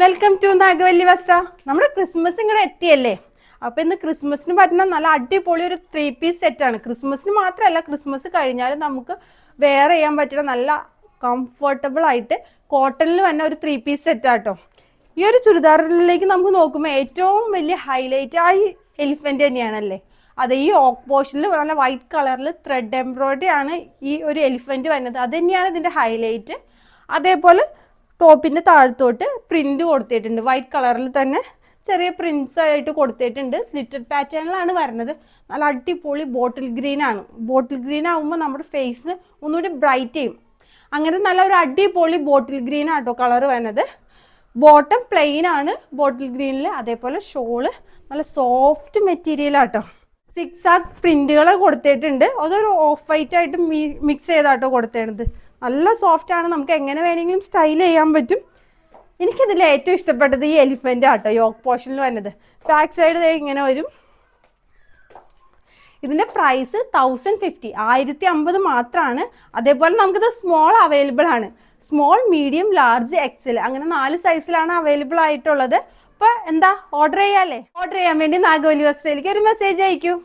Welcome to Nagavalli വസ്ത്ര. നമ്മുടെ Christmas ഇങ്ങോട്ട് എത്തിയല്ലേ. അപ്പോൾ ഇന്ന് ക്രിസ്മസിന് പറ്റുന്ന നല്ല അടിപൊളി ഒരു 3 പീസ് സെറ്റാണ്. ക്രിസ്മസിന് മാത്രമല്ല, ക്രിസ്മസ് കഴിഞ്ഞാലും നമുക്ക് വെയർ ചെയ്യാൻ പറ്റുന്ന നല്ല കംഫർട്ടബിൾ ആയിട്ട് കോട്ടണിൽ വന്ന ഒരു 3 പീസ് സെറ്റാട്ടോ. ഈ ഒരു ചുരിദാറിലേക്ക് നമുക്ക് നോക്കുമ്പോൾ ഏറ്റവും വലിയ ഹൈലൈറ്റ് ആ എലിഫന്റ് തന്നെയാണല്ലേ. അത് ഈ ഓക്ക് പോഷനിൽ നല്ല വൈറ്റ് കളറിൽ ത്രെഡ് എംബ്രോയിഡറി ആണ് ഈ ഒരു എലിഫന്റ് വരുന്നത്. അത് തന്നെയാണ് ഇതിൻ്റെ ഹൈലൈറ്റ്. അതേപോലെ ടോപ്പിൻ്റെ താഴത്തോട്ട് പ്രിന്റ് കൊടുത്തിട്ടുണ്ട്. വൈറ്റ് കളറിൽ തന്നെ ചെറിയ പ്രിന്റ്സ് ആയിട്ട് കൊടുത്തിട്ടുണ്ട്. സ്ലിറ്റഡ് പാറ്റേണിലാണ് വരുന്നത്. നല്ല അടിപൊളി ബോട്ടിൽ ഗ്രീൻ ആണ്. ബോട്ടിൽ ഗ്രീൻ ആകുമ്പോൾ നമ്മുടെ ഫേസ് ഒന്നുകൂടി ബ്രൈറ്റ് ചെയ്യും. അങ്ങനെ നല്ല ഒരു അടിപൊളി ബോട്ടിൽ ഗ്രീൻ ആട്ടോ കളർ വരുന്നത്. ബോട്ടം പ്ലെയിൻ ആണ് ബോട്ടിൽ ഗ്രീനിൽ. അതേപോലെ ഷോള് നല്ല സോഫ്റ്റ് മെറ്റീരിയൽ ആട്ടോ. 6 ആർട്ട് പ്രിന്റുകൾ കൊടുത്തിട്ടുണ്ട്. അതൊരു ഓഫ് വൈറ്റ് ആയിട്ട് മിക്സ് ചെയ്താട്ടോ കൊടുത്തേണ്ടത്. നല്ല സോഫ്റ്റ് ആണ്. നമുക്ക് എങ്ങനെ വേണമെങ്കിലും സ്റ്റൈൽ ചെയ്യാൻ പറ്റും. എനിക്കിതിൽ ഏറ്റവും ഇഷ്ടപ്പെട്ടത് ഈ എലിഫന്റ് ആട്ടോ, യോക്ക് പോർഷനിൽ വരുന്നത്. ബാക്ക് സൈഡ് ഇങ്ങനെ വരും. ഇതിന്റെ പ്രൈസ് 1050, 1050 മാത്രമാണ്. അതേപോലെ നമുക്കിത് സ്മോൾ അവൈലബിൾ ആണ്. സ്മോൾ, മീഡിയം, ലാർജ്, എക്സൽ അങ്ങനെ 4 സൈസിലാണ് അവൈലബിൾ ആയിട്ടുള്ളത്. അപ്പോൾ എന്താ, ഓർഡർ ചെയ്യാല്ലേ? ഓർഡർ ചെയ്യാൻ വേണ്ടി നാഗവല്ലി വസ്ത്രയിലേക്ക് ഒരു മെസ്സേജ് അയക്കൂ.